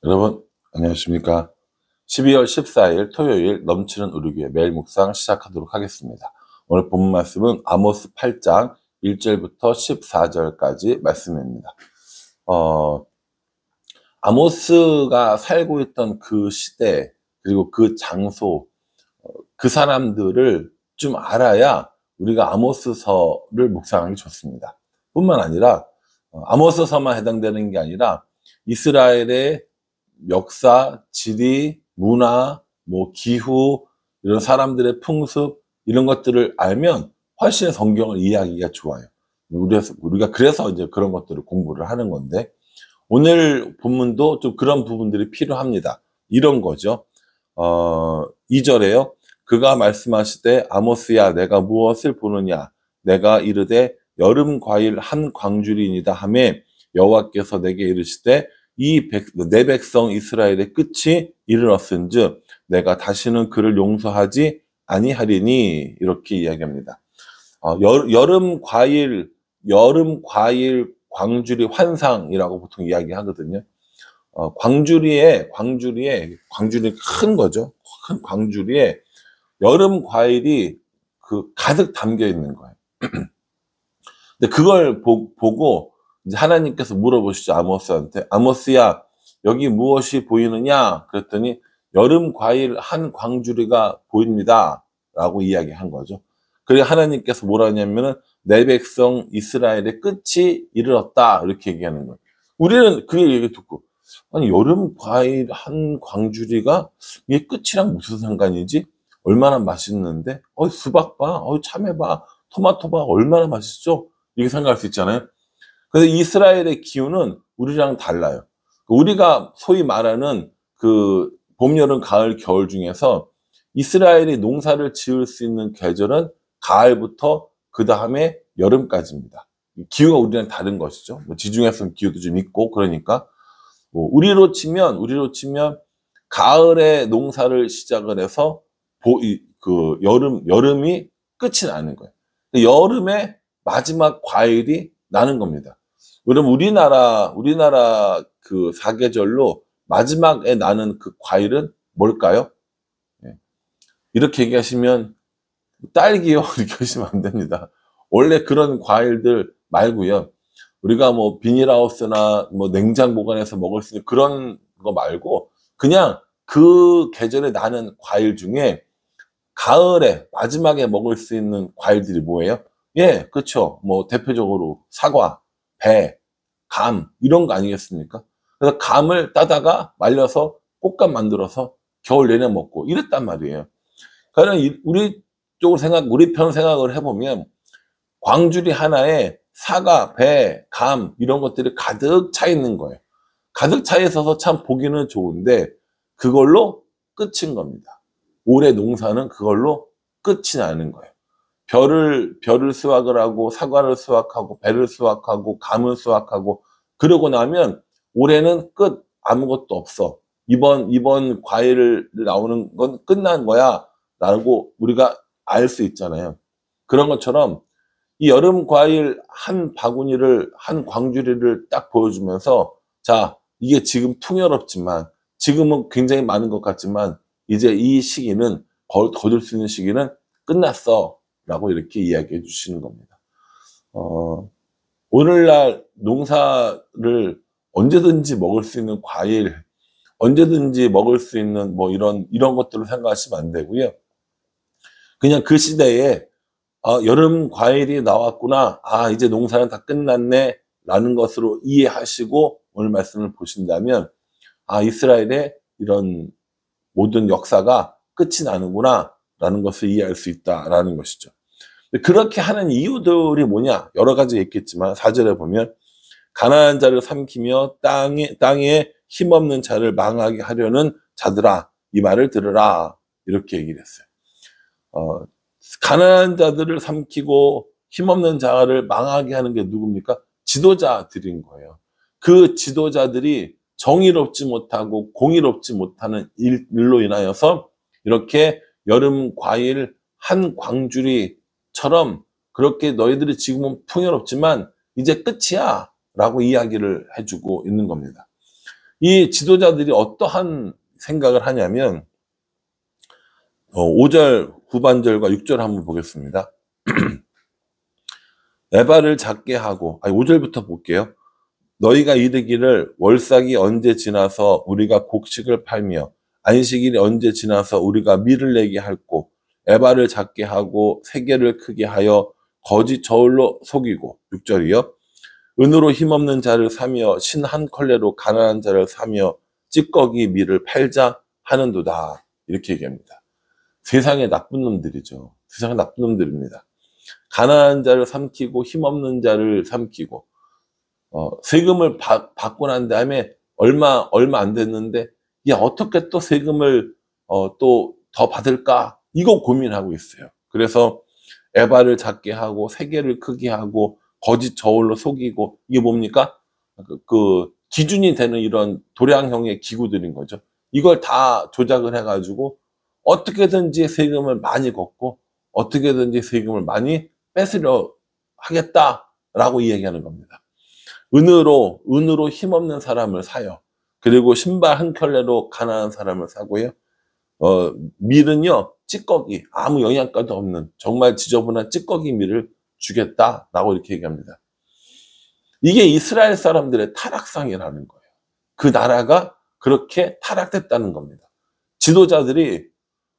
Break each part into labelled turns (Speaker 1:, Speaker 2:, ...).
Speaker 1: 여러분 안녕하십니까. 12월 14일 토요일 넘치는 우리 교회 매일 묵상 시작하도록 하겠습니다. 오늘 본문 말씀은 아모스 8장 1절부터 14절까지 말씀입니다. 아모스가 살고 있던 그 시대 그리고 그 장소, 그 사람들을 좀 알아야 우리가 아모스서를 묵상하기 좋습니다. 뿐만 아니라 아모스서만 해당되는 게 아니라 이스라엘의 역사, 지리, 문화, 기후, 이런 사람들의 풍습, 이런 것들을 알면 훨씬 성경을 이해하기가 좋아요. 우리가 그래서 이제 그런 것들을 공부를 하는 건데, 오늘 본문도 좀 그런 부분들이 필요합니다. 이런 거죠. 2절에요. 그가 말씀하시되 아모스야 내가 무엇을 보느냐? 내가 이르되 여름 과일 한 광주리이다 하매 여호와께서 내게 이르시되 내 백성 이스라엘의 끝이 이르렀은즉 내가 다시는 그를 용서하지 아니하리니, 이렇게 이야기합니다. 여름 과일 광주리 환상이라고 보통 이야기하거든요. 광주리에 큰 거죠. 큰 광주리에 여름 과일이 가득 담겨 있는 거예요. 근데 그걸 보고 이제 하나님께서 물어보시죠. 아모스한테. 아모스야, 여기 무엇이 보이느냐? 그랬더니 여름 과일 한 광주리가 보입니다. 라고 이야기한 거죠. 그래 하나님께서 뭐라 하냐면은 내 백성 이스라엘의 끝이 이르렀다. 이렇게 얘기하는 거예요. 우리는 그 얘기 듣고, 아니, 여름 과일 한 광주리가 이게 끝이랑 무슨 상관이지? 얼마나 맛있는데? 수박 봐. 참외 봐. 토마토 봐. 얼마나 맛있죠? 이렇게 생각할 수 있잖아요. 근데 이스라엘의 기후는 우리랑 달라요. 우리가 소위 말하는 봄, 여름, 가을, 겨울 중에서 이스라엘이 농사를 지을 수 있는 계절은 가을부터 그 다음에 여름까지입니다. 기후가 우리랑 다른 것이죠. 지중해성 기후도 좀 있고, 그러니까. 우리로 치면 가을에 농사를 시작을 해서 여름이 끝이 나는 거예요. 여름에 마지막 과일이 나는 겁니다. 그럼 우리나라 그 사계절로 마지막에 나는 그 과일은 뭘까요? 이렇게 얘기하시면 딸기요 이렇게 하시면 안 됩니다. 원래 그런 과일들 말고요. 우리가 비닐하우스나 냉장 보관해서 먹을 수 있는 그런 거 말고 그냥 그 계절에 나는 과일 중에 가을에 마지막에 먹을 수 있는 과일들이 뭐예요? 예, 그렇죠. 대표적으로 사과, 배, 감 이런 거 아니겠습니까? 그래서 감을 따다가 말려서 꽃감 만들어서 겨울 내내 먹고 이랬단 말이에요. 그러니까 우리 편 생각을 해보면 광주리 하나에 사과, 배, 감 이런 것들이 가득 차 있는 거예요. 가득 차 있어서 참 보기는 좋은데 그걸로 끝인 겁니다. 올해 농사는 그걸로 끝이 나는 거예요. 별을 수확을 하고 사과를 수확하고 배를 수확하고 감을 수확하고 그러고 나면 올해는 끝, 아무것도 없어. 이번 과일 나오는 건 끝난 거야 라고 우리가 알 수 있잖아요. 그런 것처럼 이 여름 과일 한 광주리를 딱 보여주면서 자, 이게 지금 풍요롭지만 지금은 굉장히 많은 것 같지만 이제 이 시기는 거둘 수 있는 시기는 끝났어 라고 이렇게 이야기해 주시는 겁니다. 오늘날 농사를 언제든지 먹을 수 있는 과일, 언제든지 먹을 수 있는 이런 것들을 생각하시면 안 되고요. 그냥 그 시대에 여름 과일이 나왔구나. 이제 농사는 다 끝났네 라는 것으로 이해하시고 오늘 말씀을 보신다면 이스라엘의 이런 모든 역사가 끝이 나는구나 라는 것을 이해할 수 있다라는 것이죠. 그렇게 하는 이유들이 뭐냐? 여러 가지 있겠지만 4절에 보면 가난한 자를 삼키며 땅에 힘없는 자를 망하게 하려는 자들아 이 말을 들으라, 이렇게 얘기를 했어요. 가난한 자들을 삼키고 힘없는 자를 망하게 하는 게 누굽니까? 지도자들인 거예요. 그 지도자들이 정의롭지 못하고 공의롭지 못하는 일로 인하여서 이렇게 여름 과일 한 광주리처럼 그렇게 너희들이 지금은 풍요롭지만 이제 끝이야 라고 이야기를 해주고 있는 겁니다. 이 지도자들이 어떠한 생각을 하냐면 5절 후반절과 6절 한번 보겠습니다. 에바를 작게 하고 5절부터 볼게요. 너희가 이르기를 월삭이 언제 지나서 우리가 곡식을 팔며 안식일이 언제 지나서 우리가 밀을 내게 할꼬 에바를 작게 하고 세계를 크게 하여 거짓 저울로 속이고 6절이요. 은으로 힘없는 자를 사며 신 한 컬레로 가난한 자를 사며 찌꺼기 밀을 팔자 하는도다. 이렇게 얘기합니다. 세상의 나쁜 놈들이죠. 세상의 나쁜 놈들입니다. 가난한 자를 삼키고 힘없는 자를 삼키고 세금을 받고 난 다음에 얼마 안 됐는데 야 어떻게 또 세금을 또 더 받을까 이거 고민하고 있어요. 그래서 에바를 작게 하고 세계를 크게 하고 거짓 저울로 속이고 이게 뭡니까? 그 기준이 되는 이런 도량형의 기구들인 거죠. 이걸 다 조작을 해가지고 어떻게든지 세금을 많이 걷고 어떻게든지 세금을 많이 뺏으려 하겠다라고 이야기하는 겁니다. 은으로 힘없는 사람을 사요. 그리고 신발 한 켤레로 가난한 사람을 사고요. 밀은요, 찌꺼기, 아무 영양가도 없는 정말 지저분한 찌꺼기 밀을 주겠다라고 이렇게 얘기합니다. 이게 이스라엘 사람들의 타락상이라는 거예요. 그 나라가 그렇게 타락됐다는 겁니다. 지도자들이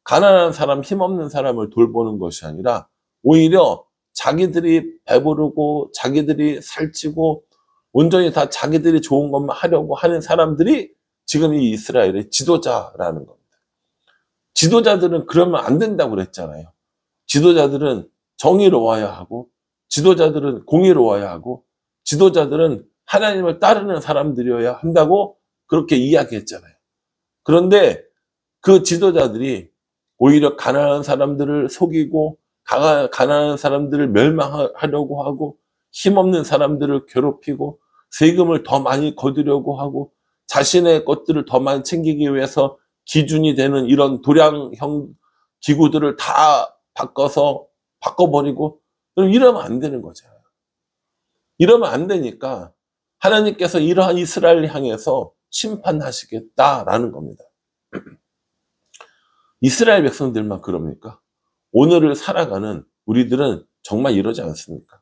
Speaker 1: 가난한 사람, 힘없는 사람을 돌보는 것이 아니라 오히려 자기들이 배부르고 자기들이 살찌고 온전히 다 자기들이 좋은 것만 하려고 하는 사람들이 지금 이 이스라엘의 지도자라는 겁니다. 지도자들은 그러면 안 된다고 그랬잖아요. 지도자들은 정의로워야 하고 지도자들은 공의로워야 하고 지도자들은 하나님을 따르는 사람들이어야 한다고 그렇게 이야기했잖아요. 그런데 그 지도자들이 오히려 가난한 사람들을 속이고 가난한 사람들을 멸망하려고 하고 힘없는 사람들을 괴롭히고 세금을 더 많이 거두려고 하고 자신의 것들을 더 많이 챙기기 위해서 기준이 되는 이런 도량형 기구들을 다 바꿔버리고 그럼 이러면 안 되는 거잖아요. 이러면 안 되니까 하나님께서 이러한 이스라엘을 향해서 심판하시겠다라는 겁니다. 이스라엘 백성들만 그럽니까? 오늘을 살아가는 우리들은 정말 이러지 않습니까?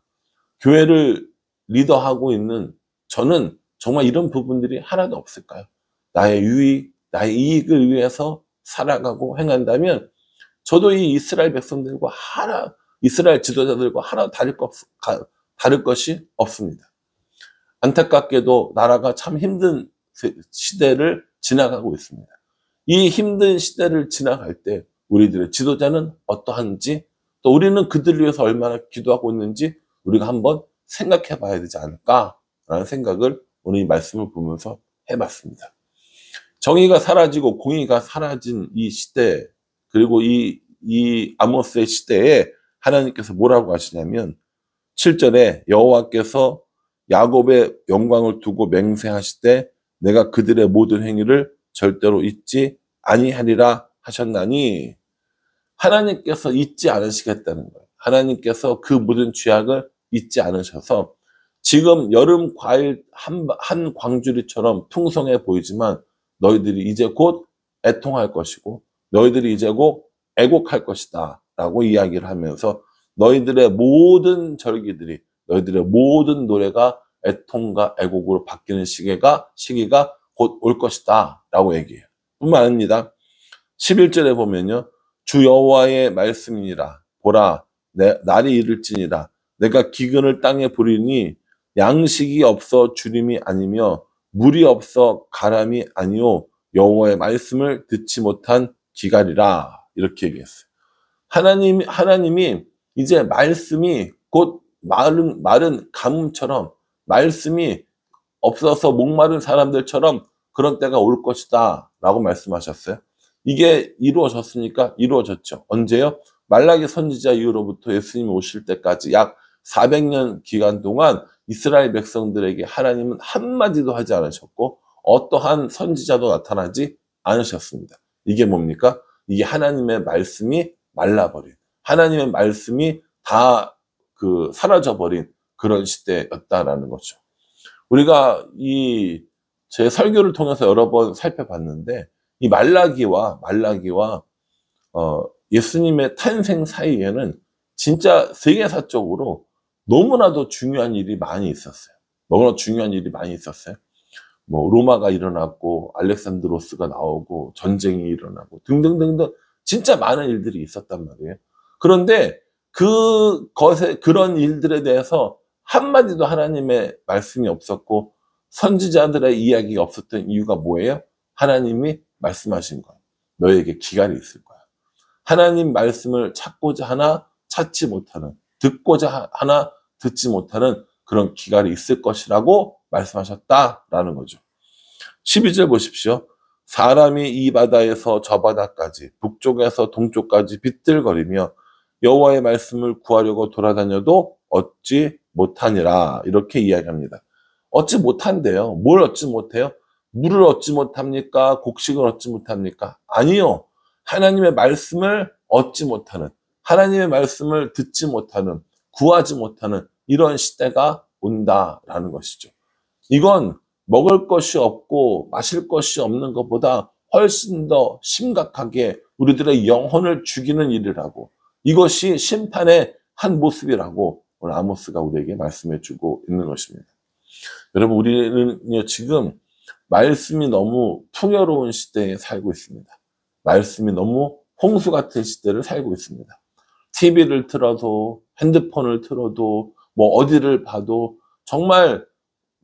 Speaker 1: 교회를 리더하고 있는 저는 정말 이런 부분들이 하나도 없을까요? 나의 유익, 나의 이익을 위해서 살아가고 행한다면 저도 이 이스라엘 백성들과 이스라엘 지도자들과 하나 다를 것이 없습니다. 안타깝게도 나라가 참 힘든 시대를 지나가고 있습니다. 이 힘든 시대를 지나갈 때 우리들의 지도자는 어떠한지 또 우리는 그들을 위해서 얼마나 기도하고 있는지 우리가 한번 생각해 봐야 되지 않을까라는 생각을 오늘 이 말씀을 보면서 해봤습니다. 정의가 사라지고 공의가 사라진 이 시대 그리고 이 아모스의 시대에 하나님께서 뭐라고 하시냐면 7절에 여호와께서 야곱의 영광을 두고 맹세하시되 내가 그들의 모든 행위를 절대로 잊지 아니하리라 하셨나니 하나님께서 잊지 않으시겠다는 거예요. 하나님께서 그 모든 죄악을 잊지 않으셔서 지금 여름 과일 한 광주리처럼 풍성해 보이지만 너희들이 이제 곧 애통할 것이고 너희들이 이제 곧 애곡할 것이다 라고 이야기를 하면서 너희들의 모든 절기들이 너희들의 모든 노래가 애통과 애곡으로 바뀌는 시기가 곧 올 것이다 라고 얘기해요. 뿐만 아닙니다. 11절에 보면요. 주 여호와의 말씀이니라 보라 날이 이를지니라 내가 기근을 땅에 부리니 양식이 없어 주림이 아니며 물이 없어 가람이 아니요 여호와의 말씀을 듣지 못한 기갈이라 이렇게 얘기했어요. 하나님이 이제 말씀이 곧 마른 가뭄처럼 말씀이 없어서 목마른 사람들처럼 그런 때가 올 것이다 라고 말씀하셨어요. 이게 이루어졌습니까? 이루어졌죠. 언제요? 말라기 선지자 이후로부터 예수님이 오실 때까지 약 400년 기간 동안 이스라엘 백성들에게 하나님은 한마디도 하지 않으셨고 어떠한 선지자도 나타나지 않으셨습니다. 이게 뭡니까? 이게 하나님의 말씀이 말라버린 하나님의 말씀이 다 사라져버린 그런 시대였다라는 거죠. 우리가 이 제 설교를 통해서 여러 번 살펴봤는데 이 말라기와 예수님의 탄생 사이에는 진짜 세계사적으로 너무나도 중요한 일이 많이 있었어요. 너무나 중요한 일이 많이 있었어요. 뭐 로마가 일어났고 알렉산드로스가 나오고 전쟁이 일어나고 등등등등 진짜 많은 일들이 있었단 말이에요. 그런데 그런 일들에 대해서 한마디도 하나님의 말씀이 없었고 선지자들의 이야기가 없었던 이유가 뭐예요? 하나님이 말씀하신 거예요. 너에게 기갈이 있을 거야. 하나님 말씀을 찾고자 하나 찾지 못하는, 듣고자 하나 듣지 못하는 그런 기갈이 있을 것이라고 말씀하셨다라는 거죠. 12절 보십시오. 사람이 이 바다에서 저 바다까지 북쪽에서 동쪽까지 비틀거리며 여호와의 말씀을 구하려고 돌아다녀도 얻지 못하니라. 이렇게 이야기합니다. 얻지 못한대요. 뭘 얻지 못해요? 물을 얻지 못합니까? 곡식을 얻지 못합니까? 아니요. 하나님의 말씀을 얻지 못하는, 하나님의 말씀을 듣지 못하는, 구하지 못하는 이런 시대가 온다라는 것이죠. 이건 먹을 것이 없고 마실 것이 없는 것보다 훨씬 더 심각하게 우리들의 영혼을 죽이는 일이라고, 이것이 심판의 한 모습이라고 오늘 아모스가 우리에게 말씀해 주고 있는 것입니다. 여러분, 우리는요, 지금 말씀이 너무 풍요로운 시대에 살고 있습니다. 말씀이 너무 홍수 같은 시대를 살고 있습니다. TV를 틀어도, 핸드폰을 틀어도, 뭐 어디를 봐도 정말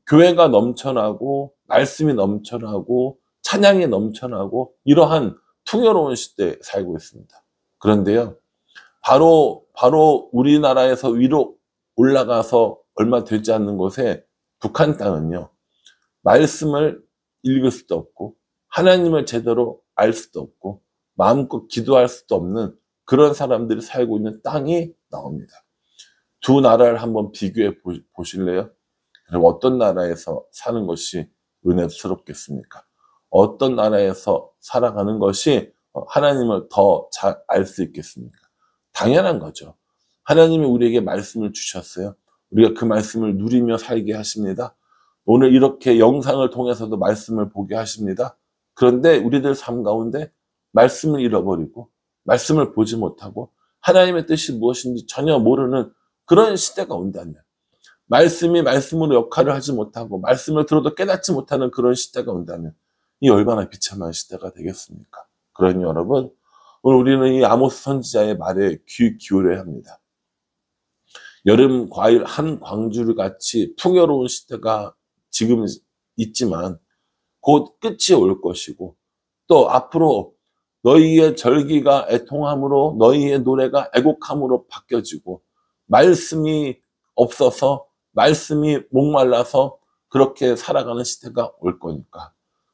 Speaker 1: 교회가 넘쳐나고, 말씀이 넘쳐나고, 찬양이 넘쳐나고, 이러한 풍요로운 시대에 살고 있습니다. 그런데요, 바로 우리나라에서 위로 올라가서 얼마 되지 않는 곳에 북한 땅은요, 말씀을 읽을 수도 없고, 하나님을 제대로 알 수도 없고, 마음껏 기도할 수도 없는 그런 사람들이 살고 있는 땅이 나옵니다. 두 나라를 한번 비교해 보실래요? 그럼 어떤 나라에서 사는 것이 은혜스럽겠습니까? 어떤 나라에서 살아가는 것이 하나님을 더 잘 알 수 있겠습니까? 당연한 거죠. 하나님이 우리에게 말씀을 주셨어요. 우리가 그 말씀을 누리며 살게 하십니다. 오늘 이렇게 영상을 통해서도 말씀을 보게 하십니다. 그런데 우리들 삶 가운데 말씀을 잃어버리고 말씀을 보지 못하고 하나님의 뜻이 무엇인지 전혀 모르는 그런 시대가 온다면, 말씀이 말씀으로 역할을 하지 못하고 말씀을 들어도 깨닫지 못하는 그런 시대가 온다면 이 얼마나 비참한 시대가 되겠습니까? 그러니 여러분, 오늘 우리는 이 아모스 선지자의 말에 귀 기울여야 합니다. 여름 과일 한 광주를 같이 풍요로운 시대가 지금 있지만 곧 끝이 올 것이고, 또 앞으로 너희의 절기가 애통함으로, 너희의 노래가 애곡함으로 바뀌어지고, 말씀이 없어서, 말씀이 목말라서 그렇게 살아가는 시대가 올 거니까,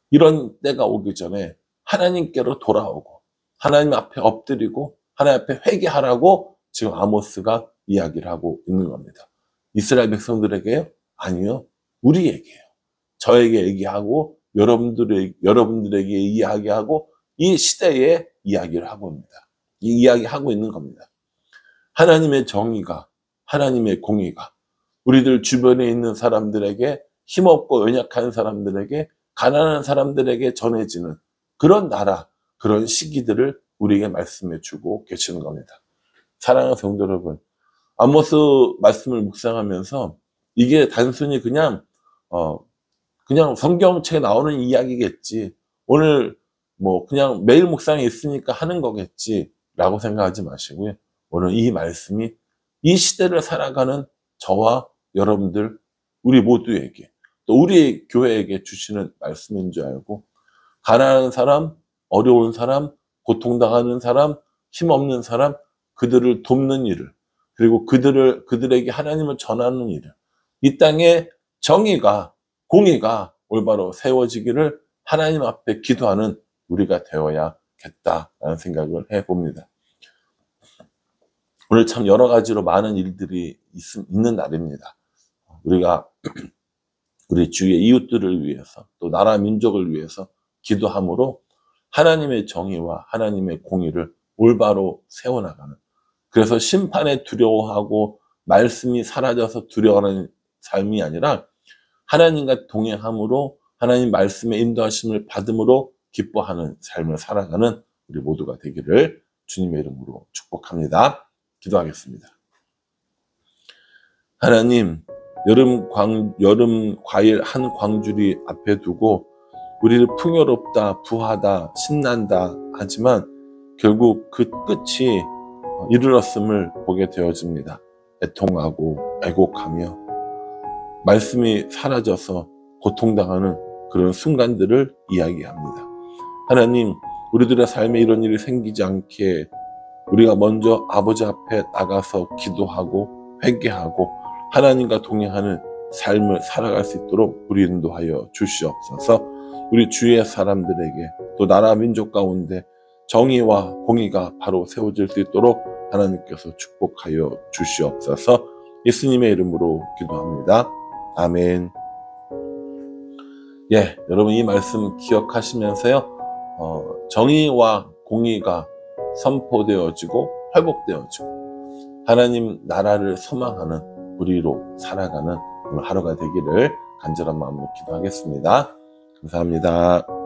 Speaker 1: 이런 때가 오기 전에 하나님께로 돌아오고 하나님 앞에 엎드리고 하나님 앞에 회개하라고 지금 아모스가 이야기를 하고 있는 겁니다. 이스라엘 백성들에게요? 아니요. 우리에게요. 저에게 얘기하고 여러분들에게 이야기하고 이 시대에 이야기를 하고 있습니다. 이 이야기하고 있는 겁니다. 하나님의 정의가, 하나님의 공의가 우리들 주변에 있는 사람들에게, 힘없고 연약한 사람들에게, 가난한 사람들에게 전해지는 그런 나라, 그런 시기들을 우리에게 말씀해 주고 계시는 겁니다. 사랑하는 성도 여러분, 아모스 말씀을 묵상하면서 이게 단순히 그냥 성경책에 나오는 이야기겠지, 오늘 뭐 그냥 매일 묵상에 있으니까 하는 거겠지라고 생각하지 마시고요. 오늘 이 말씀이 이 시대를 살아가는 저와 여러분들, 우리 모두에게, 또 우리 교회에게 주시는 말씀인 줄 알고, 가난한 사람, 어려운 사람, 고통당하는 사람, 힘없는 사람, 그들을 돕는 일을, 그리고 그들에게 하나님을 전하는 일을, 이 땅에 정의가, 공의가 올바로 세워지기를 하나님 앞에 기도하는 우리가 되어야겠다라는 생각을 해봅니다. 오늘 참 여러 가지로 많은 일들이 있는 날입니다. 우리가 우리 주위의 이웃들을 위해서, 또 나라 민족을 위해서 기도함으로 하나님의 정의와 하나님의 공의를 올바로 세워나가는, 그래서 심판에 두려워하고 말씀이 사라져서 두려워하는 삶이 아니라 하나님과 동행함으로 하나님 말씀의 인도하심을 받음으로 기뻐하는 삶을 살아가는 우리 모두가 되기를 주님의 이름으로 축복합니다. 기도하겠습니다. 하나님, 여름 과일 한 광주리 앞에 두고 우리를 풍요롭다, 부하다, 신난다 하지만 결국 그 끝이 이르렀음을 보게 되어집니다. 애통하고 애곡하며 말씀이 사라져서 고통당하는 그런 순간들을 이야기합니다. 하나님, 우리들의 삶에 이런 일이 생기지 않게 우리가 먼저 아버지 앞에 나가서 기도하고 회개하고 하나님과 동행하는 삶을 살아갈 수 있도록 우리 인도하여 주시옵소서. 우리 주위의 사람들에게 또 나라 민족 가운데 정의와 공의가 바로 세워질 수 있도록 하나님께서 축복하여 주시옵소서. 예수님의 이름으로 기도합니다. 아멘. 여러분 이 말씀 기억하시면서요. 정의와 공의가 선포되어지고 회복되어지고 하나님 나라를 소망하는 우리로 살아가는 오늘 하루가 되기를 간절한 마음으로 기도하겠습니다. 감사합니다.